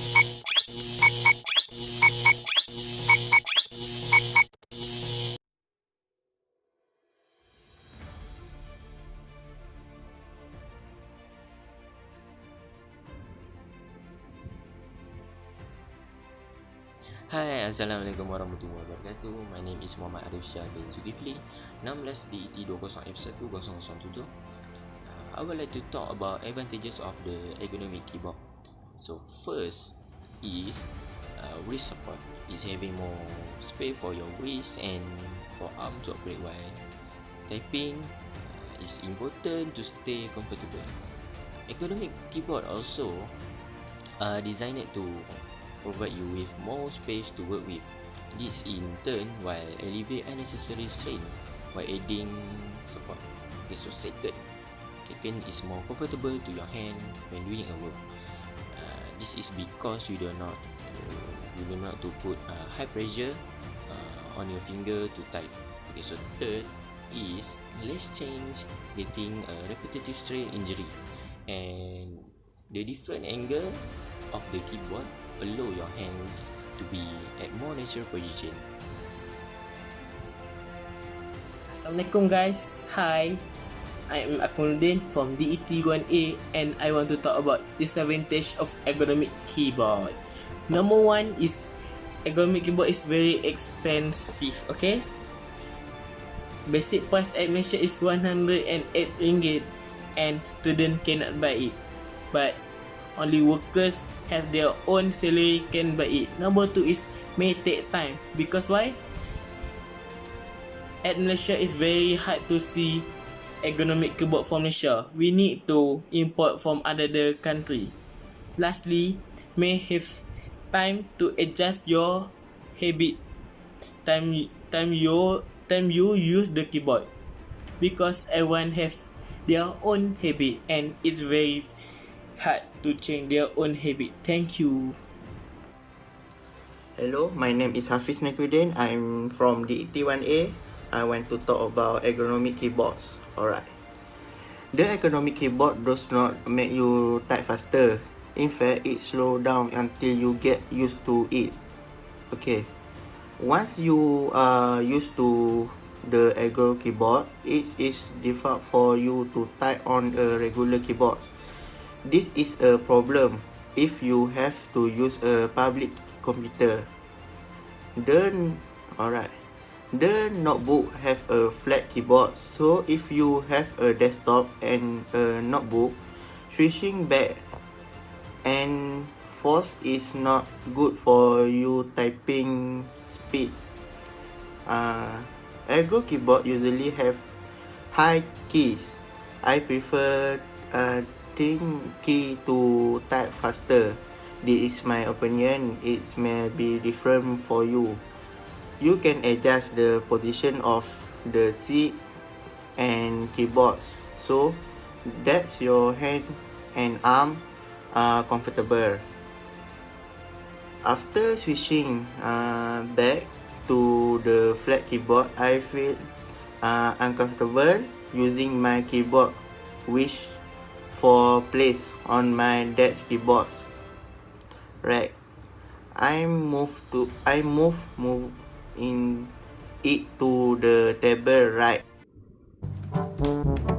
Hai, Assalamualaikum warahmatullahi wabarakatuh. My name is Muhammad ARIFSHAH bin ZULKIFLI, 16 DET20F12007. I would like to talk about advantages of the ergonomic keyboard. So first is wrist support. Is having more space for your wrist and for arm to operate while typing. Is important to stay comfortable. Ergonomic keyboard also designed to provide you with more space to work with. This in turn will alleviate unnecessary strain while adding support. Okay, so second is more comfortable to your hand when doing a work. This is because you do not to put high pressure on your finger to type. Okay, so third is less chance getting a repetitive strain injury, and the different angle of the keyboard allow your hands to be at more natural position. Assalamualaikum guys, hi, I am AKMALUDDIN from DET1A and I want to talk about disadvantage of ergonomic keyboard. Number one is ergonomic keyboard is very expensive, okay? Basic price at Malaysia is RM108 and student cannot buy it, but only workers have their own salary can buy it. Number two is may take time, because why? At Malaysia is very hard to see ergonomic keyboard from Malaysia. We need to import from other country. Lastly, may have time to adjust your habit. Time you use the keyboard, because everyone have their own habit and it's very hard to change their own habit. Thank you. Hello, my name is Hafiz NAQIUDDIN. I'm from DET1A. I want to talk about ergonomic keyboards. Alright. The ergonomic keyboard does not make you type faster. In fact, it slows down until you get used to it. Okay. Once you are used to the ergo keyboard, it is default for you to type on a regular keyboard. This is a problem if you have to use a public computer. The notebook have a flat keyboard, so if you have a desktop and a notebook, switching back and forth is not good for you typing speed. Ergo keyboard usually have high keys. I prefer key to type faster. This is my opinion. It may be different for you. You can adjust the position of the seat and keyboards so that your hand and arm are comfortable. After switching back to the flat keyboard, I feel uncomfortable using my keyboard, which for place on my desk keyboard. Right. I move in it to the table right.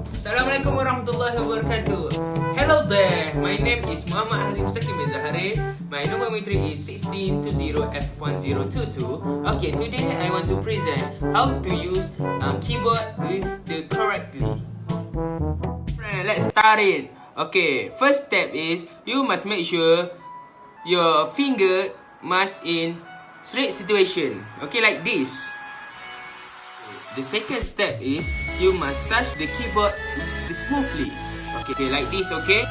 Assalamualaikum warahmatullahi wabarakatuh. Hello there, my name is Muhammad MUSTAQIM bin ZAHARIL. My number is 1620F1022. Okay, today I want to present how to use a keyboard with the correctly. Let's start it. Okay, first step is you must make sure your finger must in straight situation. Okay, like this. The second step is you must touch the keyboard smoothly. Okay, like this, okay?